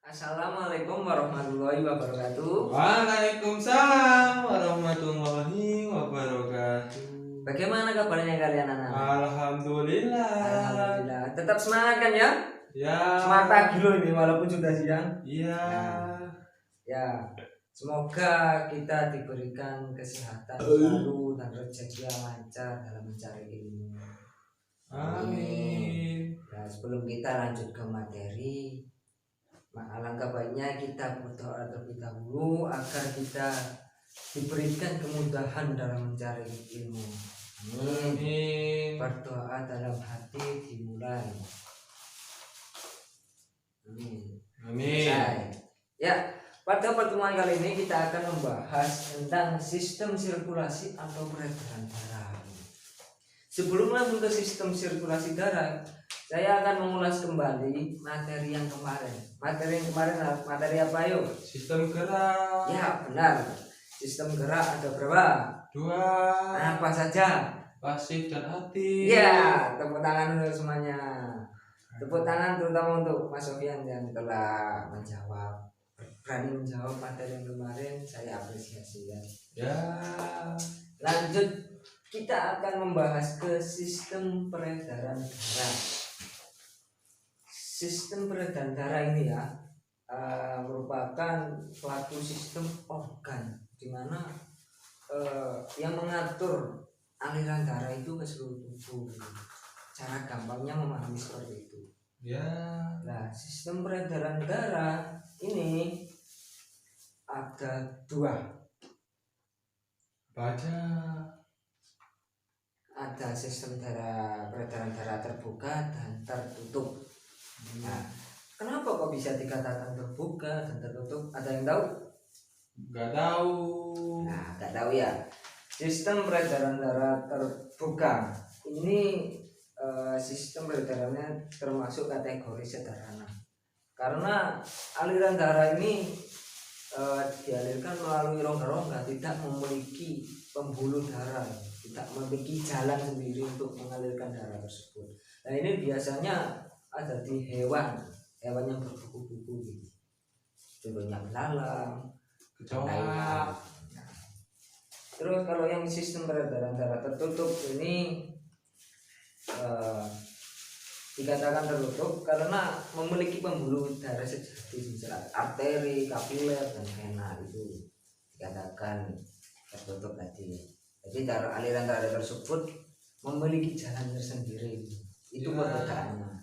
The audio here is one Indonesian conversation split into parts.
Assalamualaikum warahmatullahi wabarakatuh. Waalaikumsalam warahmatullahi wabarakatuh. Bagaimana kabarnya kalian anak-anak? Alhamdulillah. Alhamdulillah. Tetap semangat kan ya? Ya. Semangat pagi loh ini walaupun sudah siang. Iya. Ya. Semoga kita diberikan kesehatan selalu dan rezeki yang lancar dalam mencari ilmu. Amin. Nah, sebelum kita lanjut ke materi, alangkah baiknya kita berdoa terlebih dahulu agar kita diberikan kemudahan dalam mencari ilmu. Amin. Berdoa dalam hati dimulai. Amin. Amin. Ya, pada pertemuan kali ini kita akan membahas tentang sistem sirkulasi atau peredaran darah. Sebelum langsung ke sistem sirkulasi darah, saya akan mengulas kembali materi yang kemarin. Materi yang kemarin materi apa yuk? Sistem gerak. Ya benar. Sistem gerak ada berapa? 2. Apa saja? Pasif dan aktif. Ya, tepuk tangan untuk semuanya. Tepuk tangan terutama untuk Mas Sofian yang telah menjawab, berani menjawab materi yang kemarin. Saya apresiasi ya. Ya. Lanjut, kita akan membahas ke sistem peredaran darah. Sistem peredaran darah ini ya merupakan suatu sistem organ di mana yang mengatur aliran darah itu ke seluruh tubuh. Cara gampangnya memahami seperti itu. Ya. Nah, sistem peredaran darah ini ada 2. Baca. Ada sistem peredaran darah terbuka dan tertutup. Nah, kenapa kok bisa dikatakan terbuka dan tertutup? Ada yang tahu? Gak tahu. Nah, gak tahu ya. Sistem peredaran darah terbuka ini sistem peredarannya termasuk kategori sederhana. Karena aliran darah ini dialirkan melalui rongga-rongga, tidak memiliki pembuluh darah, tidak memiliki jalan sendiri untuk mengalirkan darah tersebut. Nah, ini biasanya ada di hewan yang berkuku-kuku gitu. Contohnya belalang, kecoa. Terus kalau yang sistem peredaran darah tertutup ini dikatakan tertutup karena memiliki pembuluh darah sejati, misalnya arteri, kapiler, dan vena itu dikatakan tertutup tadi. Jadi aliran darah tersebut memiliki jalan tersendiri. Itu perbedaannya.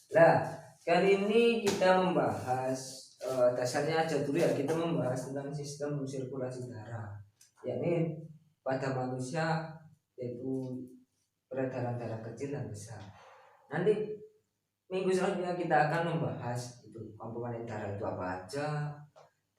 Nah, kali ini kita membahas dasarnya aja dulu ya. Kita membahas tentang sistem sirkulasi darah, yakni pada manusia yaitu peredaran darah kecil dan besar. Nanti minggu selanjutnya kita akan membahas itu komponen darah itu apa aja,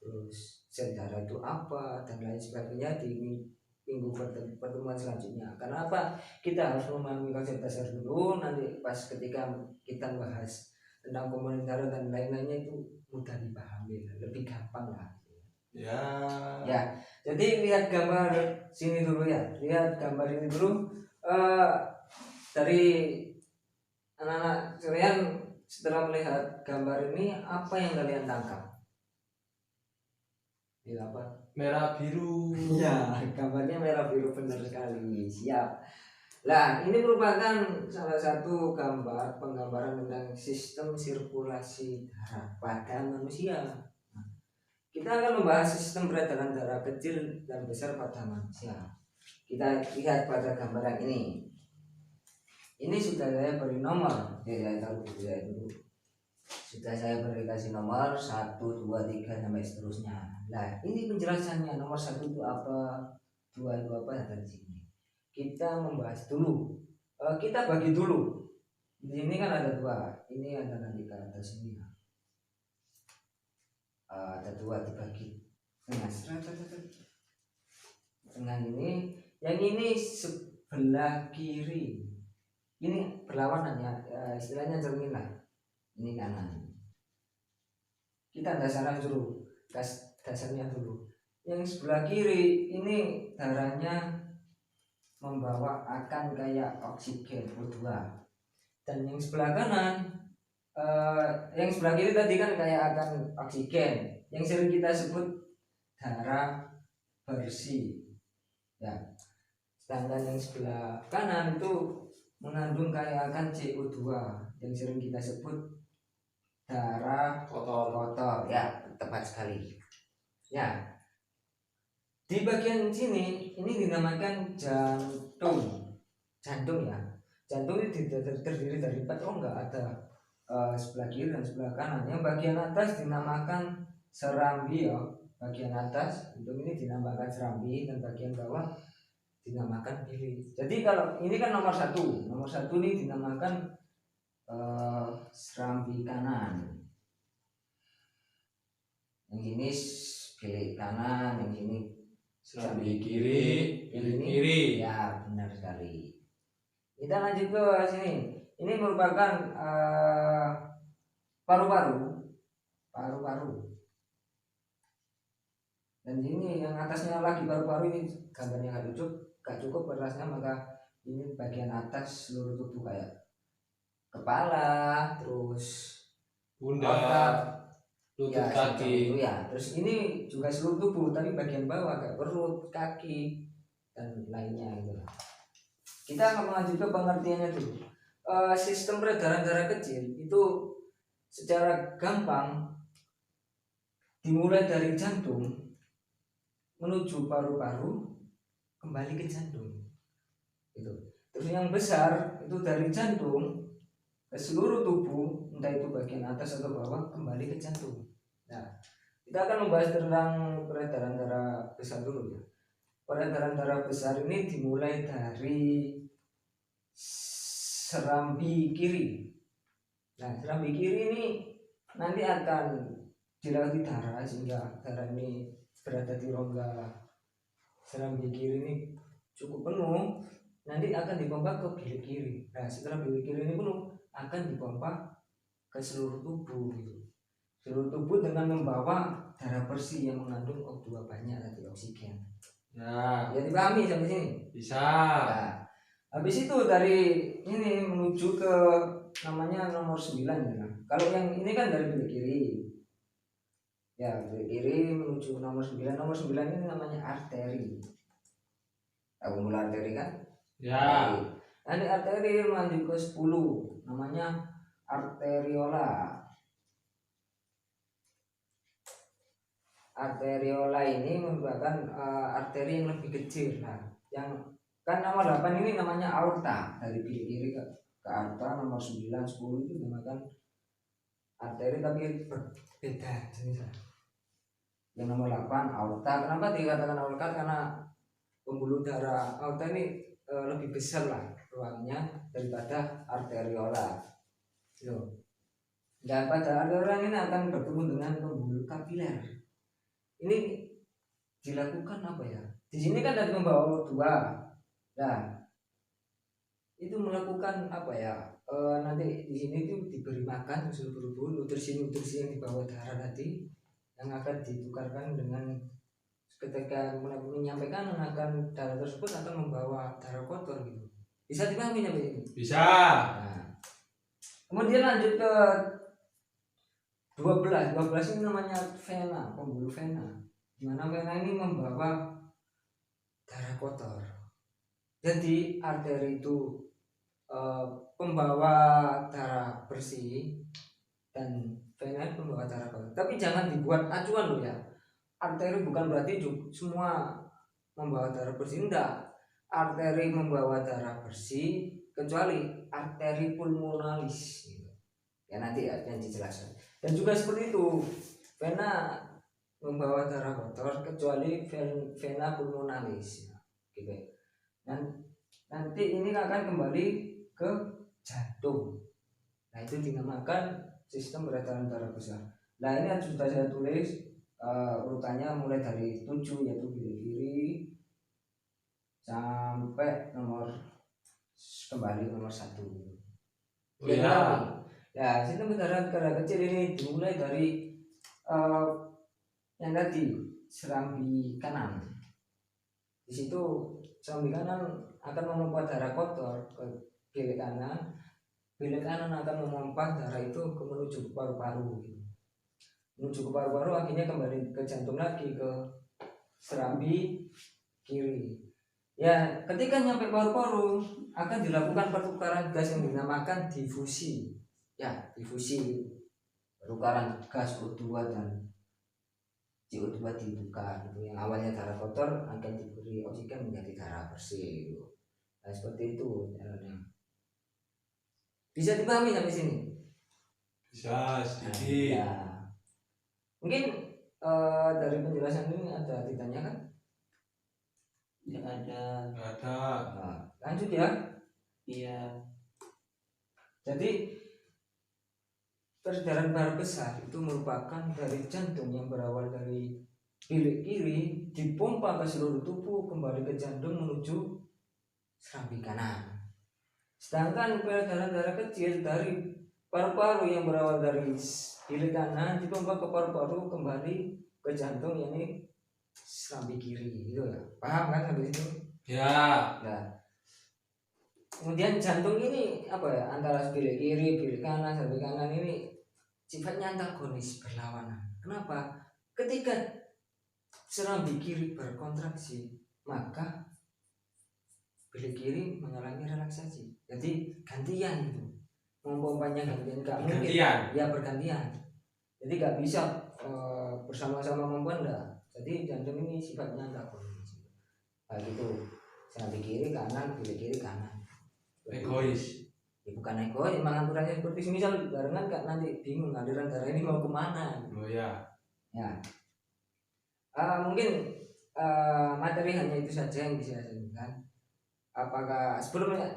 terus sel darah itu apa, dan lain sebagainya di minggu pertemuan selanjutnya. Karena apa? Kita harus memahami konsep dasar dulu. Nanti pas ketika kita bahas tentang komponen darah dan lain-lainnya itu mudah dipahami, lebih gampang lah. Ya. Ya. Jadi lihat gambar sini dulu ya. Lihat gambar ini dulu. Dari anak-anak sekalian, setelah melihat gambar ini apa yang kalian tangkap? Ya, apa? Merah biru. Ya, gambarnya merah biru, benar sekali. Siap. Nah, ini merupakan salah satu penggambaran tentang sistem sirkulasi darah pada manusia. Nah, kita akan membahas sistem peredaran darah kecil dan besar pada manusia. Kita lihat pada gambaran ini. Ini sudah saya beri nomor. Ya, tahu ya dulu. Sudah saya beri kasih nomor 1, 2, 3 sampai seterusnya. Nah, ini penjelasannya. Nomor 1 itu apa, 2 itu apa, dan sini. Kita membahas dulu. Kita bagi dulu. Di sini kan ada 2. Ini ada nanti ke atas ini. Ada 2 dibagi. Dengan ini, yang ini sebelah kiri. Ini berlawanan ya, istilahnya cermin lah. Ini kanan. Kita dasarnya dulu, dasarnya dulu. Yang sebelah kiri ini darahnya membawa akan kayak oksigen O2. Dan yang sebelah kanan yang sebelah kiri tadi kan kayak akan oksigen, yang sering kita sebut darah bersih ya. Sedangkan yang sebelah kanan itu mengandung kayak akan CO2 yang sering kita sebut darah kotor ya, tepat sekali ya. Di bagian sini ini dinamakan jantung ya. Jantung ini terdiri dari 4 rongga, ada sebelah kiri dan sebelah kanan. Yang bagian atas dinamakan serambi ya, bagian atas untuk ini dinamakan serambi dan bagian bawah dinamakan bilik. Jadi kalau ini kan nomor satu ini dinamakan serambi kanan, yang ini bilik kanan, yang ini serambi kiri, bilik kiri. Ya benar sekali. Kita lanjut ke sini. Ini merupakan paru-paru. Dan ini yang atasnya lagi paru-paru, ini gambarnya gak cukup berasnya, maka ini bagian atas seluruh tubuh kayak kepala, terus pundak, lutut, ya, kaki. itu ya. Terus ini juga seluruh tubuh, tapi bagian bawah kayak perut, kaki dan lainnya itu. Kita akan melanjut ke pengertiannya dulu. Sistem peredaran darah kecil itu secara gampang dimulai dari jantung menuju paru-paru kembali ke jantung itu. Terus yang besar itu dari jantung ke seluruh tubuh, entah itu bagian atas atau bawah, kembali ke jantung. Nah, kita akan membahas tentang peredaran darah besar dulu ya. Peredaran darah besar ini dimulai dari serambi kiri. Nah, serambi kiri ini nanti akan dilewati darah sehingga darah ini berada di rongga serambi kiri ini cukup penuh, nanti akan dipompa ke bilik kiri. Nah, setelah bilik kiri ini penuh, akan dipompa ke seluruh tubuh gitu. Seluruh tubuh dengan membawa darah bersih yang mengandung O2 banyak, tadi oksigen. Ya, Ya dipahami sampai sini? bisa. Nah, habis itu dari ini menuju ke namanya nomor 9 ya. Kalau yang ini kan dari bilik kiri. Ya, bilik kiri menuju nomor 9. Nomor 9 ini namanya arteri. Tahu mula arteri kan? Ya. Nanti arteri melanjut ke 10, namanya arteriola. Arteriola ini merupakan arteri yang lebih kecil. Nah, yang kan nomor 8 ini namanya aorta. Dari bilik kiri ke aorta, nomor 9, 10 itu dinamakan arteri tapi berbeda jenisnya. Yang nomor 8 aorta. Kenapa dikatakan aorta? Karena pembuluh darah aorta ini lebih besar lah ruangnya daripada arteriola. Dan pada arteriola ini akan bertemu dengan pembuluh kapiler. Ini dilakukan apa ya? Di sini kan ada pembawa O2. Nah, itu melakukan apa ya? Nanti di sini itu diberi makan seluruh tubuh, nutrisi yang dibawa darah tadi yang akan ditukarkan dengan ketika menyampaikan akan darah tersebut akan membawa darah kotor gitu. Bisa dipahami nyampe ini? Bisa. Nah, kemudian lanjut ke 12 ini namanya vena, pembuluh vena. Di mana vena ini membawa darah kotor. Jadi arteri itu pembawa darah bersih dan vena pembawa darah kotor. Tapi jangan dibuat acuan loh ya. Arteri bukan berarti semua membawa darah bersih, enggak. Arteri membawa darah bersih kecuali arteri pulmonalis gitu. Ya nanti ya yang dijelaskan. Dan juga seperti itu, vena membawa darah kotor kecuali vena pulmonalis gitu. Dan nanti ini akan kembali ke jantung. Nah, itu dinamakan sistem peredaran darah besar. Nah, ini sudah saya tulis urutannya mulai dari 7 yaitu bilik kiri sampai kembali nomor 1. Ya. Ya, sistem peredaran darah kecil ini dimulai dari yang tadi serambi kanan. Di situ serambi kanan akan memompa darah kotor ke bilik kanan. bilik kanan akan memompa darah itu menuju ke paru-paru gitu. Menuju ke paru-paru akhirnya kembali ke jantung lagi ke serambi kiri. Ya, ketika nyampe paru-paru akan dilakukan pertukaran gas yang dinamakan difusi. Ya, difusi, pertukaran gas O2 dan CO2 ditukar gitu. Yang awalnya darah kotor akan diberi oksigen menjadi darah bersih gitu. Nah, seperti itu caranya. Bisa dipahami sampai sini? Bisa sedikit. Ya. Mungkin dari penjelasan ini ada ditanyakan? Tidak ada. Nggak ada. Nah, lanjut ya. Iya. Jadi peredaran darah besar itu merupakan dari jantung yang berawal dari bilik kiri dipompa ke seluruh tubuh kembali ke jantung menuju serambi kanan. Sedangkan peredaran darah kecil dari paru-paru yang berawal dari bilik kanan dipompa ke paru-paru kembali ke jantung yang ini serambi kiri gitu ya. Paham kan sampai situ? Ya. Nah, kemudian jantung ini apa ya, antara bilik kiri, bilik kanan, serambi kanan ini sifatnya antagonis, berlawanan. Kenapa? Ketika serambi kiri berkontraksi, maka bilik kiri mengalami relaksasi. Jadi gantian itu, memompanya gantian, nggak mungkin. Gantian. Ya bergantian. Jadi nggak bisa bersama-sama memompa enggak. Jadi jantung ini sifatnya antagonis. Kayak gitu, serambi kiri kanan, bilik kiri kanan. Egois. Ya bukan egois, emang aturannya seperti misal barengan kan nanti bingung aliran darah ini mau kemana. Oh ya. Ya, mungkin materi hanya itu saja yang bisa saya sampaikan. Apakah sebelumnya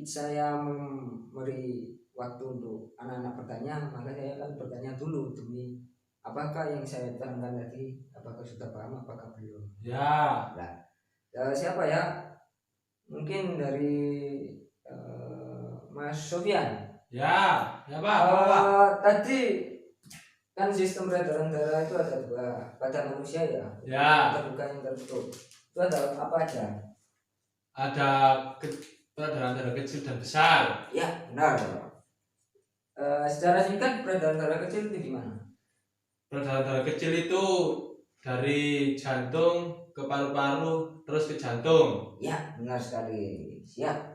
saya memberi waktu untuk anak-anak bertanya, maka saya akan bertanya dulu demi apakah yang saya terangkan tadi, apakah sudah paham, apakah belum? Ya. Nah, siapa ya? Mungkin dari Mas Sofyan. Ya. Ya Pak. Tadi kan sistem peredaran darah itu ada dua pada manusia ya. Ya. Terbuka yang tertutup. Itu ada apa aja? Ada peredaran darah kecil dan besar. Ya benar. Secara singkat peredaran darah kecil itu gimana? Peredaran darah kecil itu dari jantung ke paru-paru terus ke jantung. Ya benar sekali. Siap.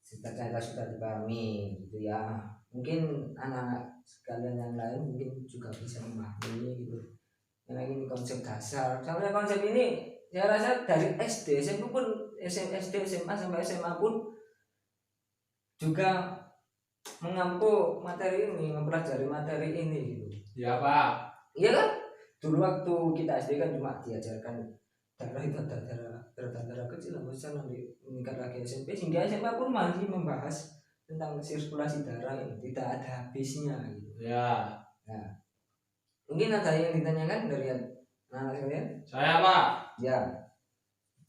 Ternyata sudah dipahami gitu ya. Mungkin anak-anak sekalian yang lain mungkin juga bisa memahami gitu. Karena ini konsep dasar. Soalnya konsep ini saya rasa dari SD, SMP pun SD, SMA sampai SMA pun juga mengampu materi ini, mempelajari materi ini gitu. Ya Pak. Iya kan? Dulu waktu kita SD kan cuma diajarkan darah itu ada darah kecil, besar, nanti meningkat lagi SMP, sehingga SMA pun masih membahas tentang sirkulasi darah ini tidak ada habisnya gitu. Ya. Nah, mungkin ada yang ditanyakan dari anak sekalian? Saya Pak. Ya.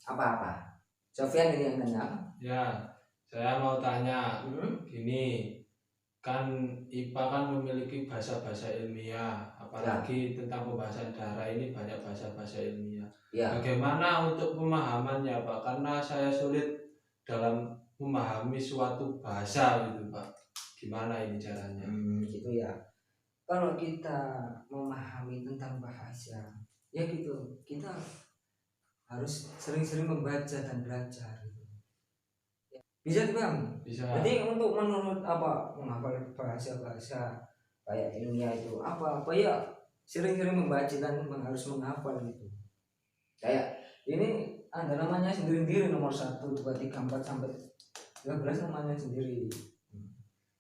Apa-apa? Sofyan ini yang tanya. Ya. Saya mau tanya. Gini. Kan IPA kan memiliki bahasa-bahasa ilmiah, apalagi tentang pembahasan darah ini banyak bahasa-bahasa ilmiah. Ya. Bagaimana untuk pemahamannya Pak? Karena saya sulit dalam memahami suatu bahasa gitu Pak. Gimana ini caranya? Gitu ya. Kalau kita memahami tentang bahasa, ya gitu, kita harus sering-sering membaca dan belajar. Bisa dipahami? Bisa. Jadi untuk menurut apa menghafal bahasa-bahasa kayak ilmiah itu apa ya sering-sering membaca dan harus menghafal gitu. Kayak ini ada namanya sendiri-sendiri, nomor 1, 2, 3, 4 sampai 12 namanya sendiri.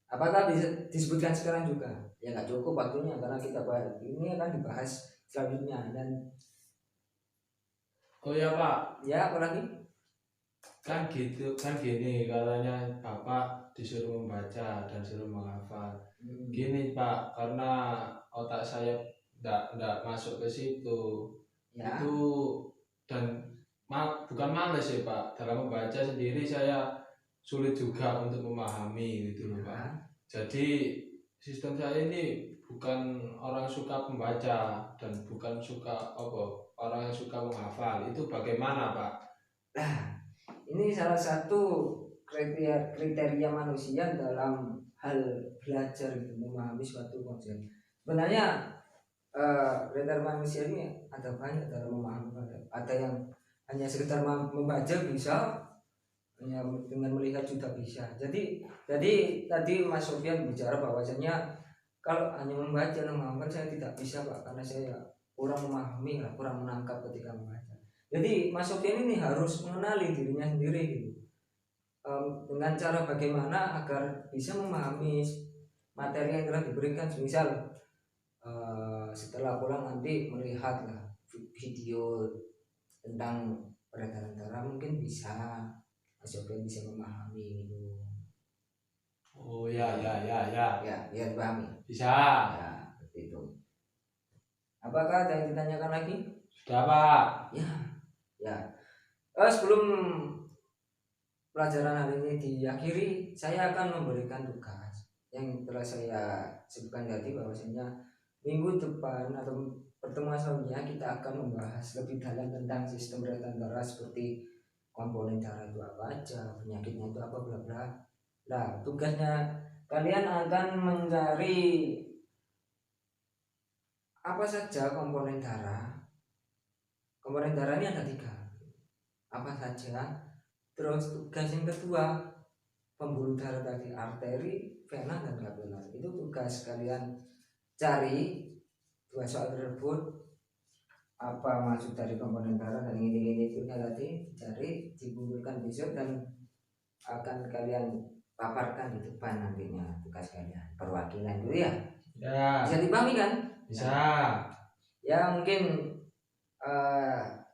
Apakah bisa disebutkan sekarang juga? Ya nggak cukup waktunya karena kita bahas ini akan dibahas selanjutnya. Dan oh ya Pak. ya apalagi? Kan gitu, kan gini katanya Bapak disuruh membaca dan suruh menghafal. Gini Pak, karena otak saya enggak masuk ke situ. Ya. Itu dan bukan males ya Pak, dalam membaca sendiri saya sulit juga untuk memahami gitu loh Pak. Jadi sistem saya ini bukan orang suka membaca dan bukan suka orang yang suka menghafal. Itu bagaimana Pak? Nah, ini salah satu kriteria manusia dalam hal belajar itu memahami suatu konsep. Sebenarnya kriteria manusia ini ada banyak dalam memahami konsep. Ada yang hanya sekedar membaca bisa, hanya dengan melihat juga bisa. Jadi tadi Mas Sofyan bicara bahwasanya kalau hanya membaca dan memahami saya tidak bisa Pak, karena saya kurang memahami, kurang menangkap ketika membaca. Jadi Mas Sofyan ini harus mengenali dirinya sendiri gitu. Dengan cara bagaimana agar bisa memahami materi yang telah diberikan. Misal setelah pulang nanti melihatlah video tentang peredaran darah, mungkin bisa Mas Sofyan bisa memahami gitu. Oh ya. Ya dipahami. Bisa. Ya seperti itu. Apakah ada yang ditanyakan lagi? Sudah Pak. Ya. Sebelum pelajaran hari ini diakhiri, saya akan memberikan tugas yang telah saya sebutkan tadi, bahwasanya minggu depan atau pertemuan selanjutnya kita akan membahas lebih dalam tentang sistem peredaran darah, seperti komponen darah itu apa aja, penyakitnya itu apa, bla bla. Nah, tugasnya kalian akan mencari apa saja komponen darah. Komponen darah ini ada 3. Apa saja? Terus tugas yang kedua, pembuluh darah tadi, arteri, vena, dan kapiler. Itu tugas kalian cari 2 soal tersebut. Apa maksud dari komponen darah dan ini itu tadi, cari, dikumpulkan besok dan akan kalian paparkan di depan nantinya tugas kalian, perwakilan dulu ya. Ya. Bisa dipahami kan? Bisa. Ya mungkin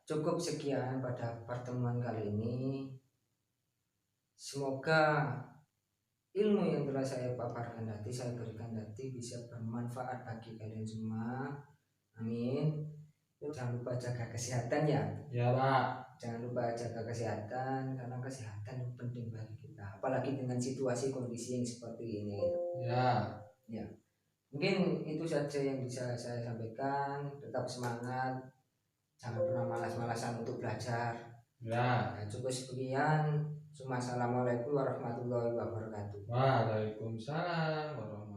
cukup sekian pada pertemuan kali ini. Semoga ilmu yang telah saya paparkan tadi, saya berikan tadi, bisa bermanfaat bagi kalian semua. Amin. Jangan lupa jaga kesehatan ya. Ya Pak. Jangan lupa jaga kesehatan, karena kesehatan penting bagi kita, apalagi dengan situasi kondisi yang seperti ini. Ya. Mungkin itu saja yang bisa saya sampaikan. Tetap semangat, jangan pernah malas-malasan untuk belajar. Ya. Cukup sekian. Assalamualaikum warahmatullahi wabarakatuh. Waalaikumsalam warahmatullahi wabarakatuh.